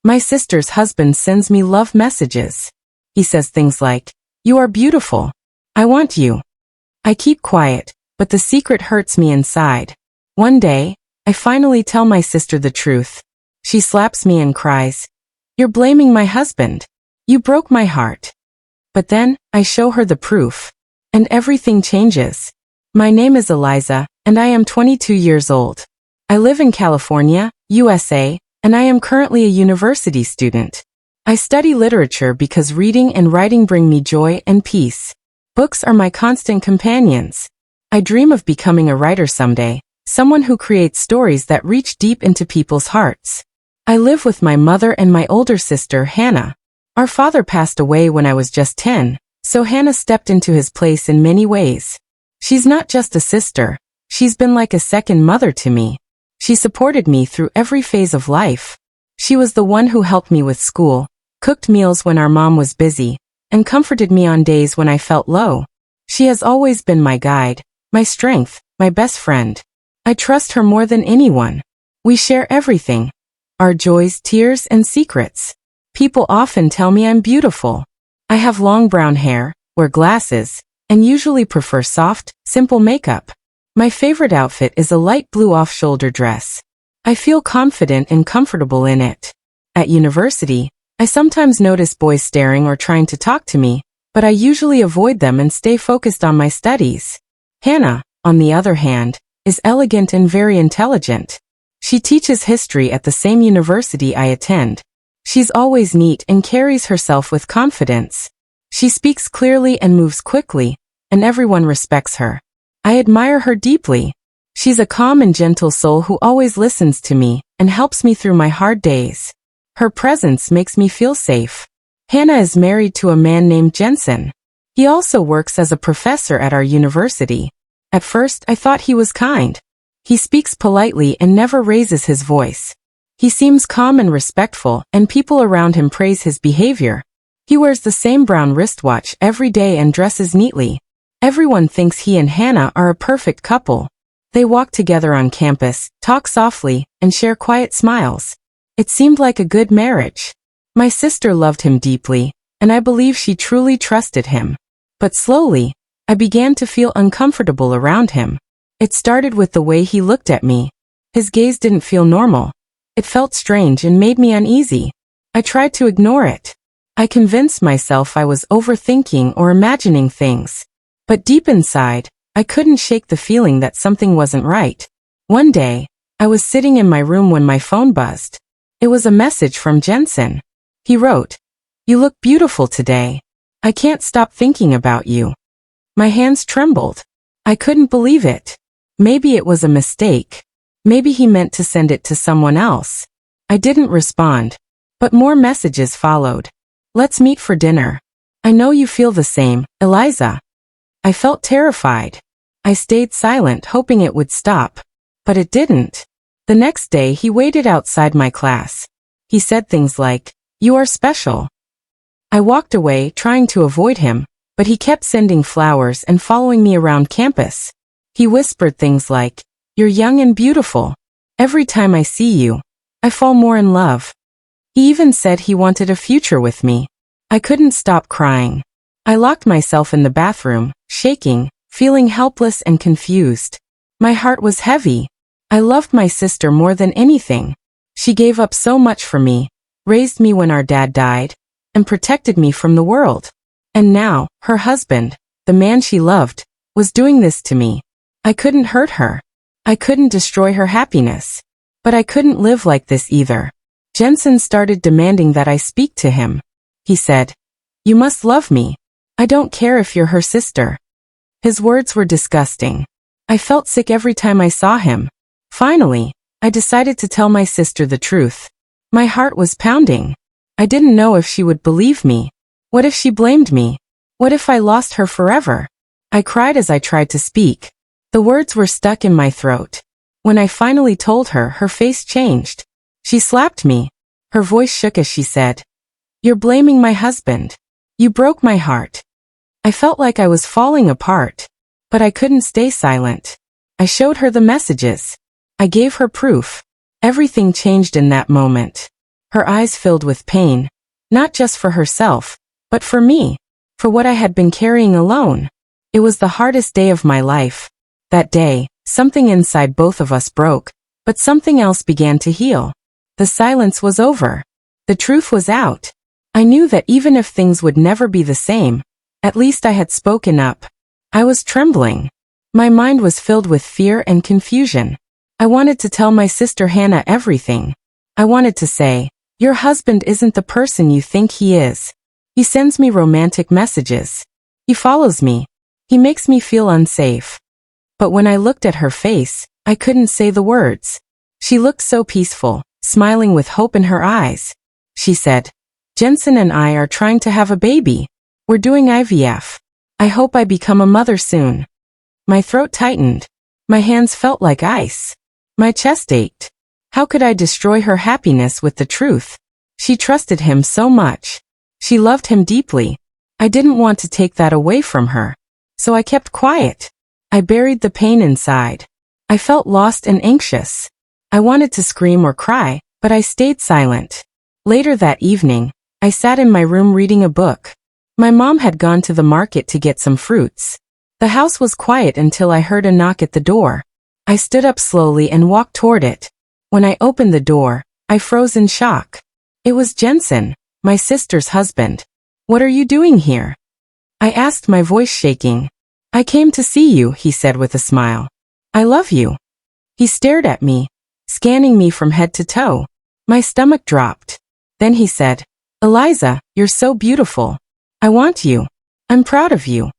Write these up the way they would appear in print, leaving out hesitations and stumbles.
My sister's husband sends me love messages. He says things like, "You are beautiful. I want you." I keep quiet, but the secret hurts me inside. One day, I finally tell my sister the truth. She slaps me and cries, "You're blaming my husband. You broke my heart." But then, I show her the proof. And everything changes. My name is Eliza, and I am 22 years old. I live in California, USA, and I am currently a university student. I study literature because reading and writing bring me joy and peace. Books are my constant companions. I dream of becoming a writer someday, someone who creates stories that reach deep into people's hearts. I live with my mother and my older sister, Hannah. Our father passed away when I was just 10, so Hannah stepped into his place in many ways. She's not just a sister, she's been like a second mother to me. She supported me through every phase of life. She was the one who helped me with school, cooked meals when our mom was busy, and comforted me on days when I felt low. She has always been my guide, my strength, my best friend. I trust her more than anyone. We share everything, our joys, tears, and secrets. People often tell me I'm beautiful. I have long brown hair, wear glasses, and usually prefer soft, simple makeup. My favorite outfit is a light blue off-shoulder dress. I feel confident and comfortable in it. At university, I sometimes notice boys staring or trying to talk to me, but I usually avoid them and stay focused on my studies. Hannah, on the other hand, is elegant and very intelligent. She teaches history at the same university I attend. She's always neat and carries herself with confidence. She speaks clearly and moves quickly, and everyone respects her. I admire her deeply. She's a calm and gentle soul who always listens to me and helps me through my hard days. Her presence makes me feel safe. Hannah is married to a man named Jensen. He also works as a professor at our university. At first, I thought he was kind. He speaks politely and never raises his voice. He seems calm and respectful, and people around him praise his behavior. He wears the same brown wristwatch every day and dresses neatly. Everyone thinks he and Hannah are a perfect couple. They walk together on campus, talk softly, and share quiet smiles. It seemed like a good marriage. My sister loved him deeply, and I believe she truly trusted him. But slowly, I began to feel uncomfortable around him. It started with the way he looked at me. His gaze didn't feel normal. It felt strange and made me uneasy. I tried to ignore it. I convinced myself I was overthinking or imagining things. But deep inside, I couldn't shake the feeling that something wasn't right. One day, I was sitting in my room when my phone buzzed. It was a message from Jensen. He wrote, "You look beautiful today. I can't stop thinking about you." My hands trembled. I couldn't believe it. Maybe it was a mistake. Maybe he meant to send it to someone else. I didn't respond. But more messages followed. "Let's meet for dinner. I know you feel the same, Eliza." I felt terrified. I stayed silent, hoping it would stop. But it didn't. The next day he waited outside my class. He said things like, "You are special." I walked away, trying to avoid him, but he kept sending flowers and following me around campus. He whispered things like, "You're young and beautiful. Every time I see you, I fall more in love." He even said he wanted a future with me. I couldn't stop crying. I locked myself in the bathroom, shaking, feeling helpless and confused. My heart was heavy. I loved my sister more than anything. She gave up so much for me, raised me when our dad died, and protected me from the world. And now, her husband, the man she loved, was doing this to me. I couldn't hurt her. I couldn't destroy her happiness. But I couldn't live like this either. Jensen started demanding that I speak to him. He said, "You must love me. I don't care if you're her sister." His words were disgusting. I felt sick every time I saw him. Finally, I decided to tell my sister the truth. My heart was pounding. I didn't know if she would believe me. What if she blamed me? What if I lost her forever? I cried as I tried to speak. The words were stuck in my throat. When I finally told her, her face changed. She slapped me. Her voice shook as she said, "You're blaming my husband. You broke my heart." I felt like I was falling apart. But I couldn't stay silent. I showed her the messages. I gave her proof. Everything changed in that moment. Her eyes filled with pain, not just for herself, but for me, for what I had been carrying alone. It was the hardest day of my life. That day, something inside both of us broke, but something else began to heal. The silence was over. The truth was out. I knew that even if things would never be the same, at least I had spoken up. I was trembling. My mind was filled with fear and confusion. I wanted to tell my sister Hannah everything. I wanted to say, "Your husband isn't the person you think he is. He sends me romantic messages. He follows me. He makes me feel unsafe." But when I looked at her face, I couldn't say the words. She looked so peaceful, smiling with hope in her eyes. She said, "Jensen and I are trying to have a baby. We're doing IVF. I hope I become a mother soon." My throat tightened. My hands felt like ice. My chest ached. How could I destroy her happiness with the truth? She trusted him so much. She loved him deeply. I didn't want to take that away from her. So I kept quiet. I buried the pain inside. I felt lost and anxious. I wanted to scream or cry, but I stayed silent. Later that evening, I sat in my room reading a book. My mom had gone to the market to get some fruits. The house was quiet until I heard a knock at the door. I stood up slowly and walked toward it. When I opened the door, I froze in shock. It was Jensen, my sister's husband. "What are you doing here?" I asked, my voice shaking. "I came to see you," he said with a smile. "I love you." He stared at me, scanning me from head to toe. My stomach dropped. Then he said, "Eliza, you're so beautiful. I want you. I'm proud of you."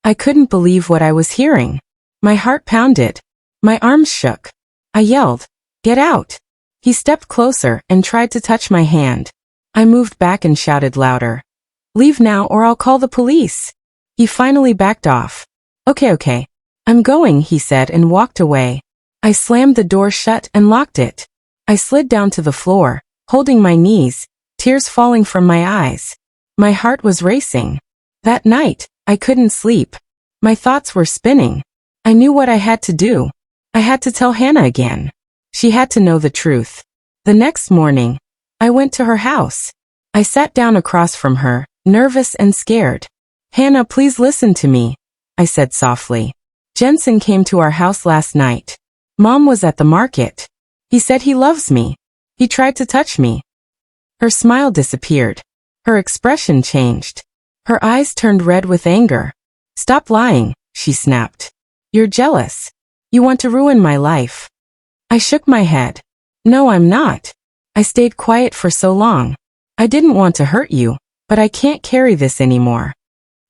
I couldn't believe what I was hearing. My heart pounded. My arms shook. I yelled, "Get out!" He stepped closer and tried to touch my hand. I moved back and shouted louder, "Leave now or I'll call the police." He finally backed off. Okay. I'm going," he said and walked away. I slammed the door shut and locked it. I slid down to the floor, holding my knees, tears falling from my eyes. My heart was racing. That night, I couldn't sleep. My thoughts were spinning. I knew what I had to do. I had to tell Hannah again. She had to know the truth. The next morning, I went to her house. I sat down across from her, nervous and scared. "Hannah, please listen to me," I said softly. "Jensen came to our house last night. Mom was at the market. He said he loves me. He tried to touch me." Her smile disappeared. Her expression changed. Her eyes turned red with anger. "Stop lying," she snapped. "You're jealous. You want to ruin my life." I shook my head. "No, I'm not. I stayed quiet for so long. I didn't want to hurt you, but I can't carry this anymore."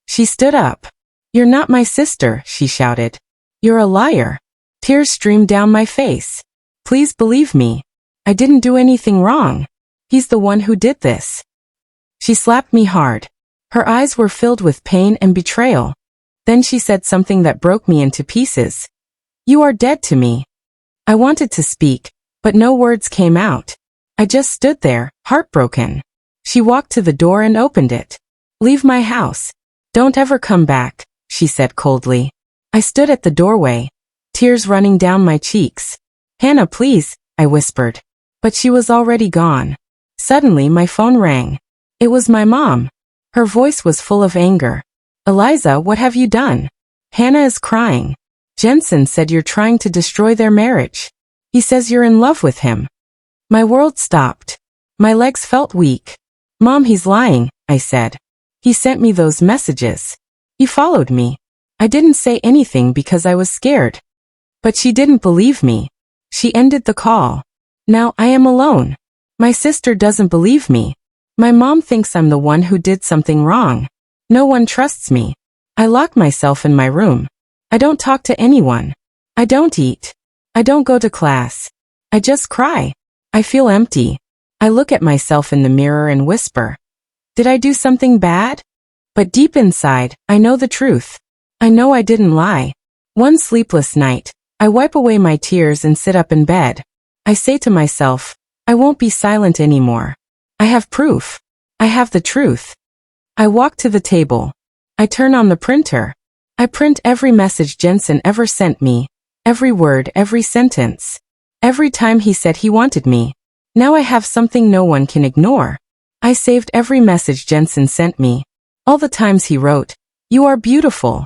She stood up. "You're not my sister," she shouted. "You're a liar." Tears streamed down my face. "Please believe me. I didn't do anything wrong. He's the one who did this." She slapped me hard. Her eyes were filled with pain and betrayal. Then she said something that broke me into pieces. "You are dead to me." I wanted to speak, but no words came out. I just stood there, heartbroken. She walked to the door and opened it. "Leave my house. Don't ever come back," she said coldly. I stood at the doorway, tears running down my cheeks. "Hannah, please," I whispered. But she was already gone. Suddenly my phone rang. It was my mom. Her voice was full of anger. "Eliza, what have you done? Hannah is crying. Jensen said you're trying to destroy their marriage. He says you're in love with him." My world stopped. My legs felt weak. "Mom, he's lying," I said. "He sent me those messages. He followed me." I didn't say anything because I was scared. But she didn't believe me. She ended the call. Now I am alone. My sister doesn't believe me. My mom thinks I'm the one who did something wrong. No one trusts me. I lock myself in my room. I don't talk to anyone. I don't eat. I don't go to class. I just cry. I feel empty. I look at myself in the mirror and whisper, "Did I do something bad?" But deep inside, I know the truth. I know I didn't lie. One sleepless night, I wipe away my tears and sit up in bed. I say to myself, I won't be silent anymore. I have proof. I have the truth. I walk to the table. I turn on the printer. I print every message Jensen ever sent me. Every word, every sentence. Every time he said he wanted me. Now I have something no one can ignore. I saved every message Jensen sent me. All the times he wrote, "You are beautiful."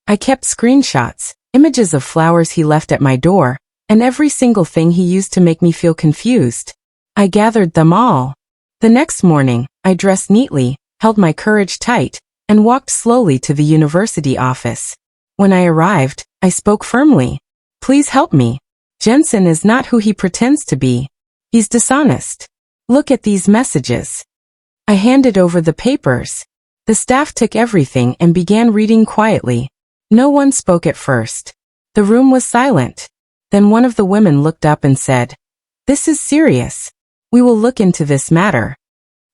I kept screenshots, images of flowers he left at my door, and every single thing he used to make me feel confused. I gathered them all. The next morning, I dressed neatly, held my courage tight, and walked slowly to the university office. When I arrived, I spoke firmly. "Please help me. Jensen is not who he pretends to be. He's dishonest. Look at these messages." I handed over the papers. The staff took everything and began reading quietly. No one spoke at first. The room was silent. Then one of the women looked up and said, "This is serious. We will look into this matter."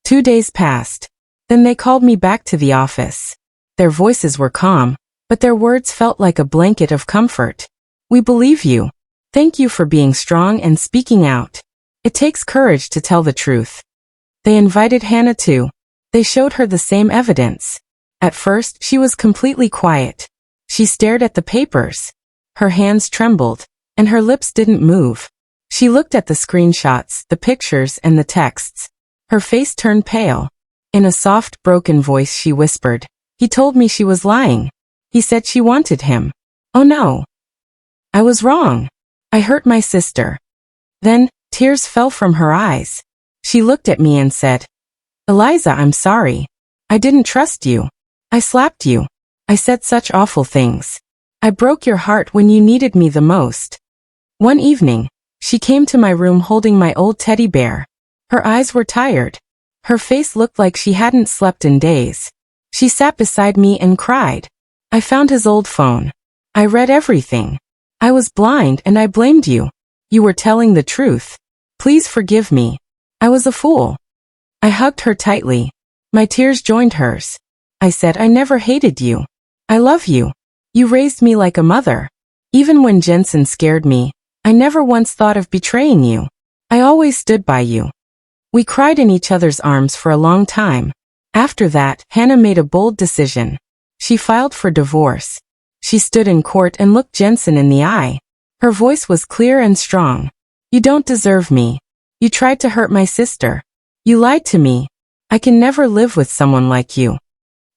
2 days passed. Then they called me back to the office. Their voices were calm, but their words felt like a blanket of comfort. "We believe you. Thank you for being strong and speaking out. It takes courage to tell the truth." They invited Hannah too. They showed her the same evidence. At first, she was completely quiet. She stared at the papers. Her hands trembled, and her lips didn't move. She looked at the screenshots, the pictures, and the texts. Her face turned pale. In a soft, broken voice she whispered, "He told me she was lying. He said she wanted him. Oh no. I was wrong. I hurt my sister." Then, tears fell from her eyes. She looked at me and said, "Eliza, I'm sorry. I didn't trust you. I slapped you. I said such awful things. I broke your heart when you needed me the most." One evening, she came to my room holding my old teddy bear. Her eyes were tired. Her face looked like she hadn't slept in days. She sat beside me and cried. I found his old phone. I read everything. I was blind and I blamed you. You were telling the truth. Please forgive me. I was a fool. I hugged her tightly. My tears joined hers. I said, "I never hated you. I love you. You raised me like a mother. Even when Jensen scared me, I never once thought of betraying you. I always stood by you." We cried in each other's arms for a long time. After that, Hannah made a bold decision. She filed for divorce. She stood in court and looked Jensen in the eye. Her voice was clear and strong. "You don't deserve me. You tried to hurt my sister. You lied to me. I can never live with someone like you."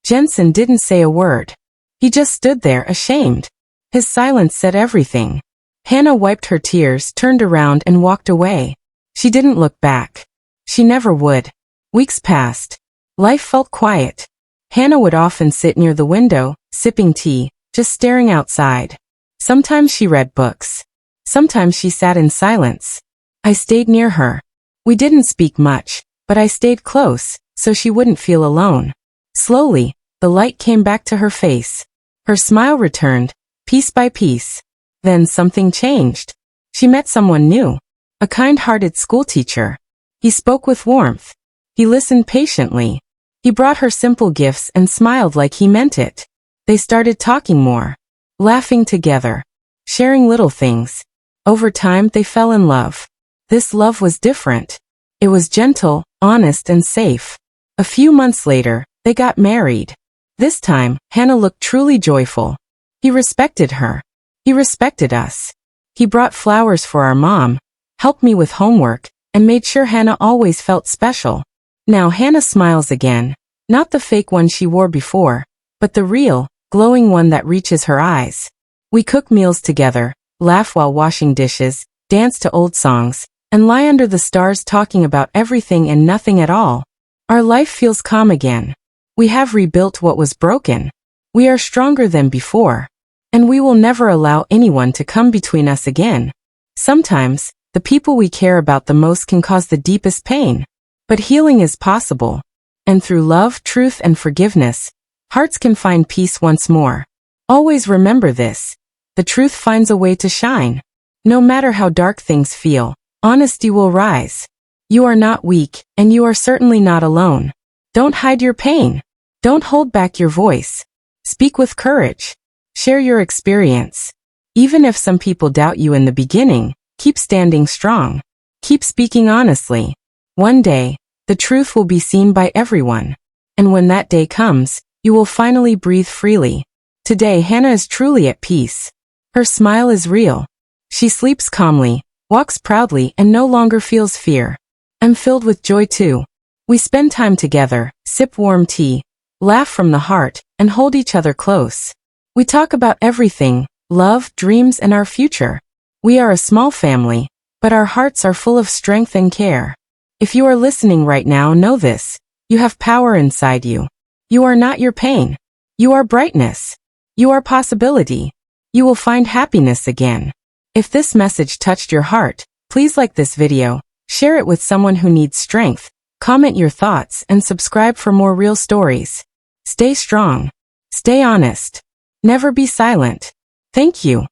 Jensen didn't say a word. He just stood there ashamed. His silence said everything. Hannah wiped her tears, turned around and walked away. She didn't look back. She never would. Weeks passed. Life felt quiet. Hannah would often sit near the window, sipping tea, just staring outside. Sometimes she read books. Sometimes she sat in silence. I stayed near her. We didn't speak much, but I stayed close, so she wouldn't feel alone. Slowly, the light came back to her face. Her smile returned, piece by piece. Then something changed. She met someone new. A kind-hearted schoolteacher. He spoke with warmth. He listened patiently. He brought her simple gifts and smiled like he meant it. They started talking more, laughing together, sharing little things. Over time, they fell in love. This love was different. It was gentle, honest, and safe. A few months later, they got married. This time, Hannah looked truly joyful. He respected her. He respected us. He brought flowers for our mom, helped me with homework, and made sure Hannah always felt special. Now Hannah smiles again, not the fake one she wore before, but the real, glowing one that reaches her eyes. We cook meals together, laugh while washing dishes, dance to old songs, and lie under the stars talking about everything and nothing at all. Our life feels calm again. We have rebuilt what was broken. We are stronger than before. And we will never allow anyone to come between us again. Sometimes, the people we care about the most can cause the deepest pain. But healing is possible. And through love, truth, and forgiveness, hearts can find peace once more. Always remember this. The truth finds a way to shine. No matter how dark things feel, honesty will rise. You are not weak, and you are certainly not alone. Don't hide your pain. Don't hold back your voice. Speak with courage. Share your experience. Even if some people doubt you in the beginning, keep standing strong. Keep speaking honestly. One day, the truth will be seen by everyone. And when that day comes, you will finally breathe freely. Today, Hannah is truly at peace. Her smile is real. She sleeps calmly, walks proudly and no longer feels fear. I'm filled with joy too. We spend time together, sip warm tea, laugh from the heart, and hold each other close. We talk about everything, love, dreams, and our future. We are a small family, but our hearts are full of strength and care. If you are listening right now, know this. You have power inside you. You are not your pain. You are brightness. You are possibility. You will find happiness again. If this message touched your heart, please like this video, share it with someone who needs strength, comment your thoughts, and subscribe for more real stories. Stay strong. Stay honest. Never be silent. Thank you.